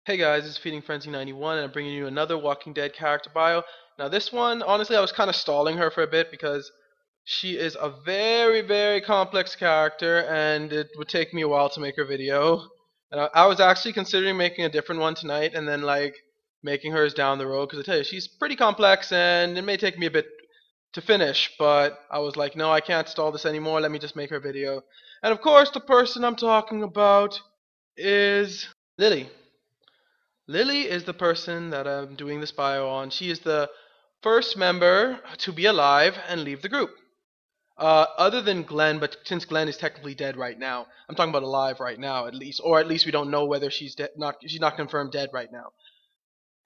Hey guys, it's Feeding Frenzy 91 and I'm bringing you another Walking Dead character bio. Now this one, honestly, I was kind of stalling her for a bit because she is a very complex character and it would take me a while to make her video. And I was actually considering making a different one tonight and then making hers down the road because I tell you, she's pretty complex and it may take me a bit to finish, but I was like, no, I can't stall this anymore, let me just make her video. And of course, the person I'm talking about is Lilly. Lilly is the person that I'm doing this bio on. She is the first member to be alive and leave the group. Other than Glenn, but since Glenn is technically dead right now, I'm talking about alive right now at least, or at least we don't know whether she's dead. She's not confirmed dead right now.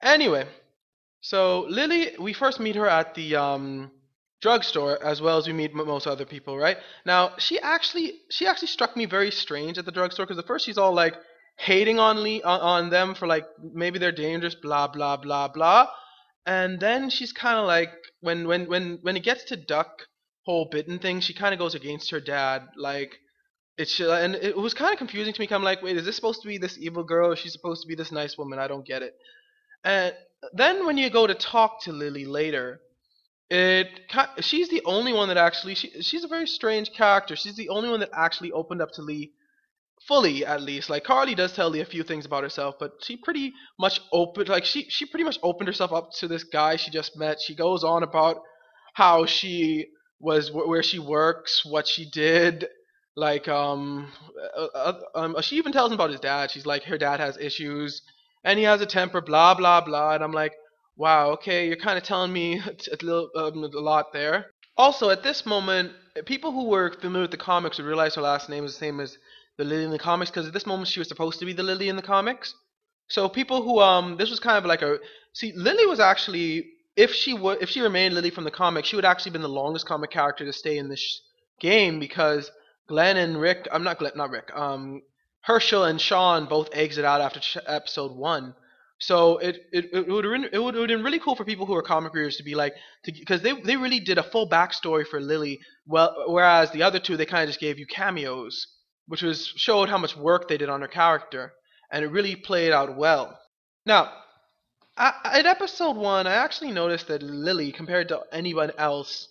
Anyway, so Lilly, we first meet her at the drugstore, as well as we meet most other people. Right now, she actually struck me very strange at the drugstore because at first she's all like hating on on them for like maybe they're dangerous, blah blah blah blah, and then she's kind of like when it gets to Duck whole bitten thing, she kind of goes against her dad. Like and it was kind of confusing to me. 'Cause I'm like, wait, is this supposed to be this evil girl? Or is she supposed to be this nice woman? I don't get it. And then when you go to talk to Lilly later, she's the only one that actually she's a very strange character. She's the only one that actually opened up to Lee fully, at least. Like Carly does tell Lee a few things about herself, but she pretty much opened like she pretty much opened herself up to this guy she just met. She goes on about how she was where she works, what she did. Like she even tells him about his dad. She's like her dad has issues and he has a temper, blah blah blah. And I'm like, wow, okay, you're kind of telling me a lot there. Also, at this moment, people who were familiar with the comics would realize her last name is the same as the Lily in the comics, because at this moment she was supposed to be the Lily in the comics. So people who this was kind of like a Lily was actually if she remained Lily from the comics, she would actually been the longest comic character to stay in this game because Glenn and Rick, I'm not Rick, Herschel and Sean both exit out after episode 1. So it would have been really cool for people who are comic readers to be like, because they really did a full backstory for Lily, well, whereas the other two they kind of just gave you cameos, which was showed how much work they did on her character, and it really played out well. Now, in episode 1, I actually noticed that Lily, compared to anyone else,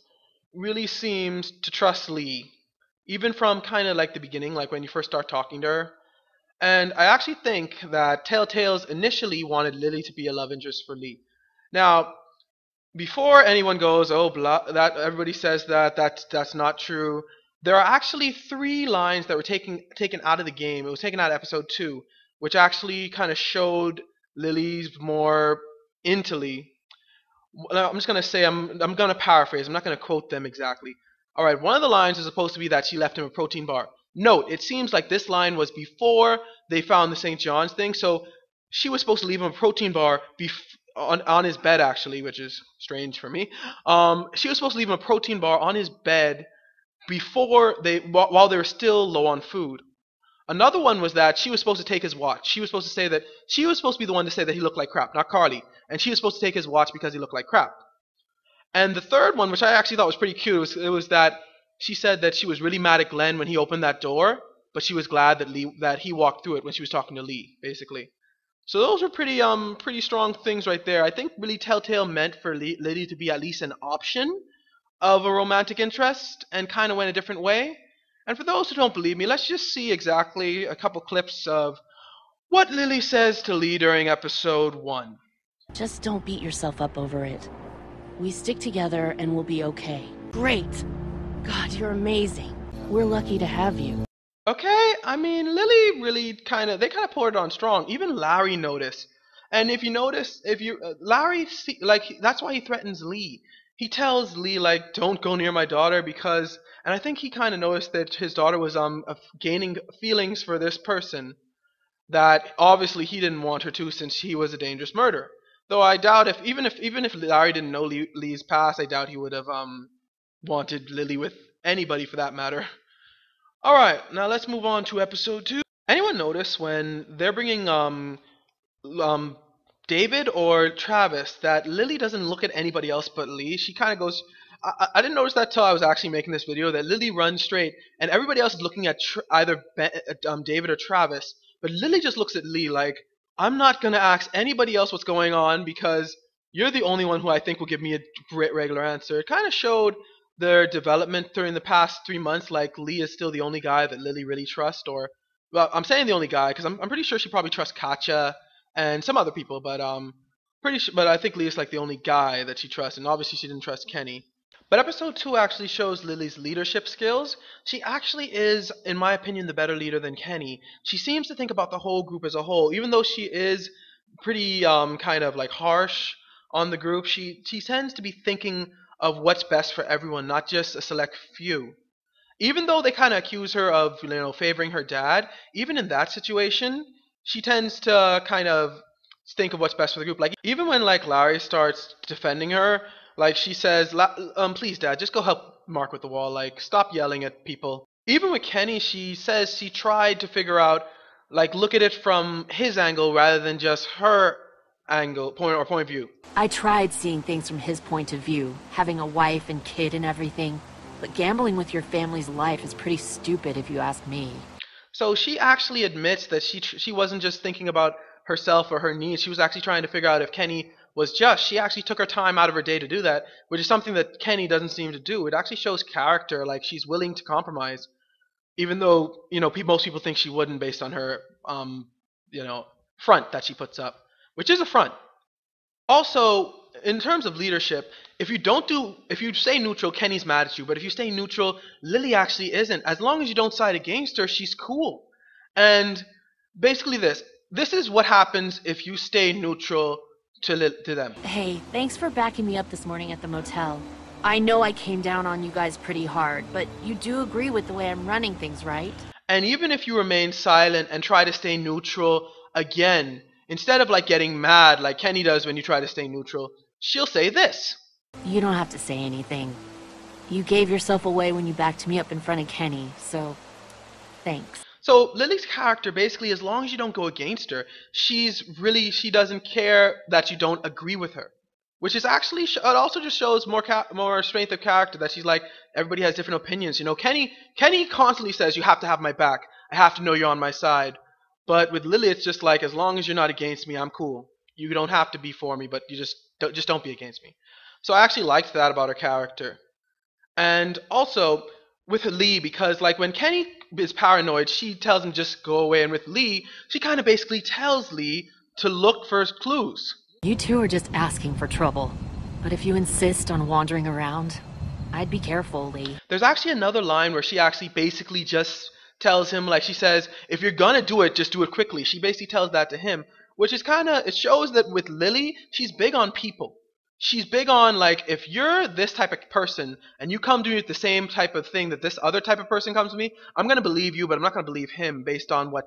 really seems to trust Lee, even from kind of like the beginning, like when you first start talking to her. And I actually think that Telltales initially wanted Lily to be a love interest for Lee. Now, before anyone goes, oh, blah, that everybody says that's not true. There are actually 3 lines that were taken out of the game. It was taken out of episode 2, which actually kind of showed Lily's more into Lee. Now, I'm just gonna say I'm gonna paraphrase. I'm not gonna quote them exactly. All right, one of the lines is supposed to be that she left him a protein bar. Note, it seems like this line was before they found the St. John's thing, so she was supposed to leave him a protein bar on his bed, actually, which is strange for me. She was supposed to leave him a protein bar on his bed before while they were still low on food. Another one was that she was supposed to take his watch. She was supposed to say that she was supposed to be the one to say that he looked like crap, not Carly, and she was supposed to take his watch because he looked like crap. And the third one, which I actually thought was pretty cute, was that she said that she was really mad at Glenn when he opened that door, but she was glad that he walked through it when she was talking to Lee, basically. So those were pretty strong things right there. I think really Telltale meant for Lily to be at least an option of a romantic interest and kind of went a different way. And for those who don't believe me, let's just see exactly a couple clips of what Lily says to Lee during episode 1. Just don't beat yourself up over it. We stick together and we'll be okay. Great! God, you're amazing. We're lucky to have you. Okay, I mean, Lily really they kind of poured it on strong. Even Larry noticed. And if you notice, Larry, that's why he threatens Lee. He tells Lee, like, don't go near my daughter because, and I think he kind of noticed that his daughter was gaining feelings for this person that obviously he didn't want her to since he was a dangerous murderer. Though I doubt even if Larry didn't know Lee's past, I doubt he would have wanted Lily with anybody for that matter. Alright, now let's move on to episode 2. Anyone notice when they're bringing David or Travis that Lily doesn't look at anybody else but Lee? She kind of goes, I didn't notice that till I was actually making this video, that Lily runs straight and everybody else is looking at either David or Travis, but Lily just looks at Lee like, I'm not gonna ask anybody else what's going on because you're the only one who I think will give me a great regular answer. It kind of showed their development during the past 3 months. Like Lee is still the only guy that Lily really trusts, or well, I'm saying the only guy because I'm pretty sure she probably trusts Katja and some other people, but pretty sure. But I think Lee is like the only guy that she trusts, and obviously she didn't trust Kenny. But episode 2 actually shows Lily's leadership skills. She actually is, in my opinion, the better leader than Kenny. She seems to think about the whole group as a whole. Even though she is pretty kind of like harsh on the group, she tends to be thinking of what's best for everyone, not just a select few. Even though they kind of accuse her of favoring her dad, even in that situation, she tends to kind of think of what's best for the group. Like even when like Larry starts defending her, like she says, please dad, just go help Mark with the wall, like stop yelling at people." Even with Kenny, she says she tried to figure out, like, look at it from his angle rather than just her point of view. I tried seeing things from his point of view, having a wife and kid and everything, but gambling with your family's life is pretty stupid if you ask me. So she actually admits that she wasn't just thinking about herself or her needs. She was actually trying to figure out if Kenny was just. She actually took her time out of her day to do that, which is something that Kenny doesn't seem to do. It actually shows character, like she's willing to compromise, even though most people think she wouldn't based on her you know front that she puts up, which is a front. Also, in terms of leadership, if you stay neutral, Kenny's mad at you. But if you stay neutral, Lily actually isn't. As long as you don't side against her, she's cool. And basically, this is what happens if you stay neutral to them. Hey, thanks for backing me up this morning at the motel. I know I came down on you guys pretty hard, but you do agree with the way I'm running things, right? And even if you remain silent and try to stay neutral again, instead of like getting mad like Kenny does when you try to stay neutral, she'll say this. You don't have to say anything. You gave yourself away when you backed me up in front of Kenny, so thanks. So Lily's character, basically, as long as you don't go against her, she doesn't care that you don't agree with her, which is actually it also just shows more strength of character, that she's like, everybody has different opinions. Kenny constantly says, you have to have my back, I have to know you're on my side. But with Lily, it's just like, as long as you're not against me, I'm cool. You don't have to be for me, but you just don't be against me. So I actually liked that about her character. And also with Lee, because like when Kenny is paranoid, she tells him just go away, and with Lee, she kind of basically tells Lee to look for clues. You two are just asking for trouble. But if you insist on wandering around, I'd be careful, Lee. There's actually another line where she actually basically just tells him, like she says, if you're gonna do it, just do it quickly. She basically tells that to him, which is it shows that with Lily, she's big on people. She's big on, like, if you're this type of person and you come to me with the same type of thing that this other type of person comes to me, I'm gonna believe you, but I'm not gonna believe him based on what.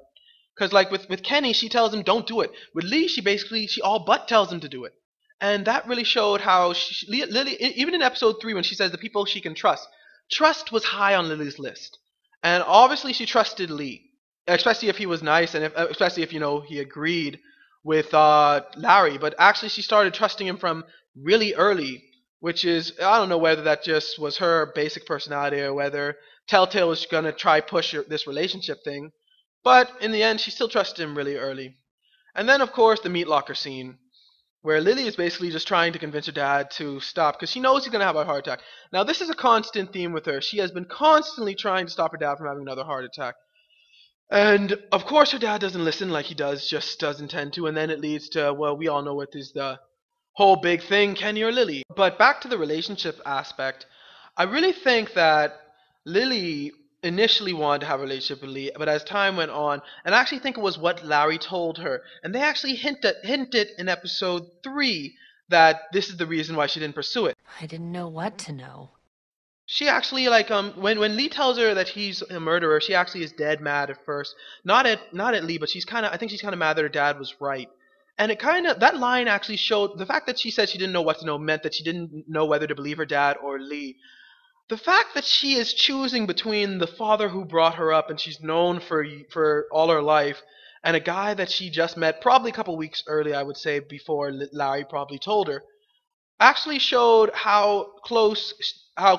Because like with Kenny, she tells him don't do it. With Lee, she all but tells him to do it. And that really showed how Lily, even in episode 3 when she says the people she can trust was high on Lily's list. And obviously she trusted Lee, especially if he was nice, and especially if he agreed with Larry. But actually she started trusting him from really early, which is, I don't know whether that just was her basic personality or whether Telltale was gonna try push this relationship thing. But in the end, she still trusted him really early. And then, of course, the meat locker scene, where Lily is basically just trying to convince her dad to stop because she knows he's going to have a heart attack. Now, this is a constant theme with her. She has been constantly trying to stop her dad from having another heart attack. And, of course, her dad doesn't listen like he just doesn't tend to. And then it leads to, well, we all know what is the whole big thing, Kenny or Lily. But back to the relationship aspect, I really think that Lily initially wanted to have a relationship with Lee, but as time went on, and I actually think it was what Larry told her, and they actually hinted in episode 3 that this is the reason why she didn't pursue it. I didn't know what to know. She actually when Lee tells her that he's a murderer, she actually is dead mad at first. Not at Lee, but I think she's kind of mad that her dad was right. And that line actually showed the fact that she said she didn't know what to know meant that she didn't know whether to believe her dad or Lee. The fact that she is choosing between the father who brought her up and she's known for all her life, and a guy that she just met probably a couple weeks early, I would say, before Larry probably told her, actually showed how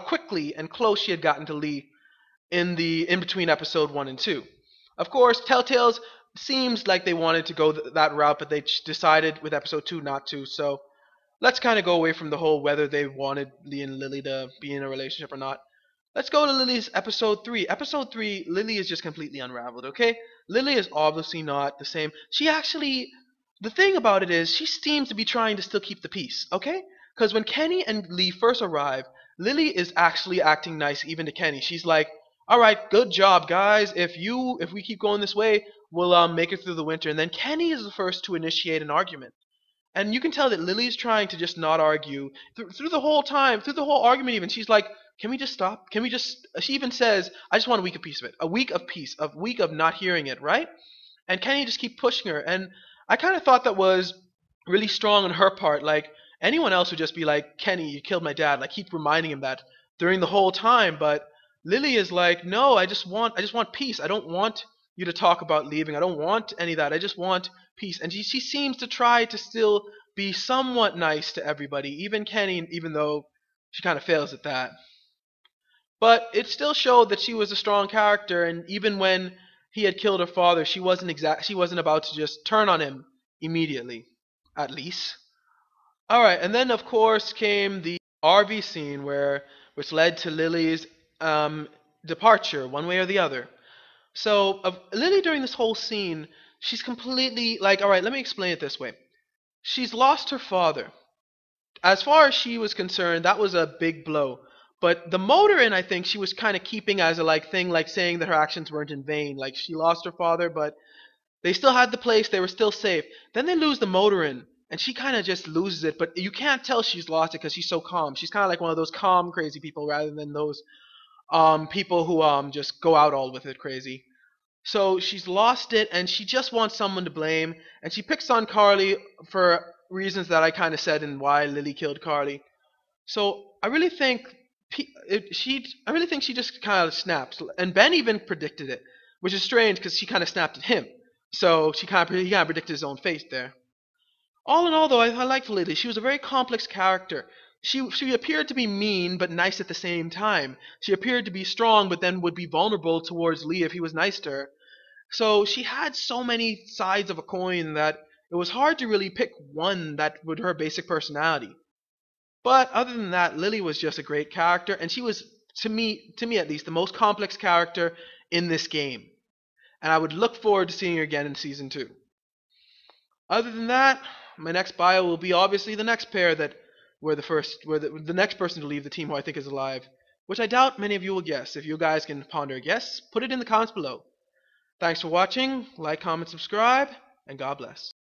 quickly and close she had gotten to Lee in between episode 1 and 2. Of course, Telltale's seems like they wanted to go that route, but they decided with episode 2 not to. So let's kind of go away from the whole whether they wanted Lee and Lily to be in a relationship or not. Let's go to Lily's episode 3. Episode 3, Lily is just completely unraveled, okay? Lily is obviously not the same. She actually, the thing about it is, she seems to be trying to still keep the peace, okay? Because when Kenny and Lee first arrive, Lily is actually acting nice even to Kenny. She's like, all right, good job, guys. If we keep going this way, we'll make it through the winter. And then Kenny is the first to initiate an argument. And you can tell that Lily's trying to just not argue through the whole time, through the whole argument. Even she's like, "Can we just stop? Can we just?" She even says, "I just want a week of peace of it, a week of peace, a week of not hearing it, right?" And Kenny just keep pushing her, and I kind of thought that was really strong on her part. Like anyone else would just be like, "Kenny, you killed my dad." Like keep reminding him that during the whole time, but Lily is like, "No, I just want peace. I don't want you to talk about leaving. I don't want any of that. I just want peace." And she seems to try to still be somewhat nice to everybody, even Kenny, even though she kind of fails at that. But it still showed that she was a strong character, and even when he had killed her father, she wasn't about to just turn on him immediately, at least. All right, and then of course came the RV scene which led to Lily's um, departure, one way or the other. So Lily during this whole scene, she's completely like, all right, let me explain it this way. She's lost her father. As far as she was concerned, that was a big blow. But the motor I think she was kind of keeping as a like thing, like saying that her actions weren't in vain. Like she lost her father, but they still had the place. They were still safe. Then they lose the motor and she kind of just loses it. But you can't tell she's lost it because she's so calm. She's kind of like one of those calm, crazy people rather than those people who just go out all with it crazy. So she's lost it, and she just wants someone to blame, and she picks on Carly for reasons that I kind of said and why Lily killed Carly. So I really think I really think she just kind of snaps, and Ben even predicted it, which is strange because she kind of snapped at him. So he kind of predicted his own fate there. All in all, though, I liked Lily. She was a very complex character. She appeared to be mean but nice at the same time. She appeared to be strong but then would be vulnerable towards Lee if he was nice to her. So she had so many sides of a coin that it was hard to really pick one that would her basic personality. But other than that, Lily was just a great character, and she was to me at least, the most complex character in this game. And I would look forward to seeing her again in season 2. Other than that, my next bio will be obviously the next pair that were the next person to leave the team who I think is alive, which I doubt many of you will guess. If you guys can ponder a guess, put it in the comments below. Thanks for watching, like, comment, subscribe, and God bless.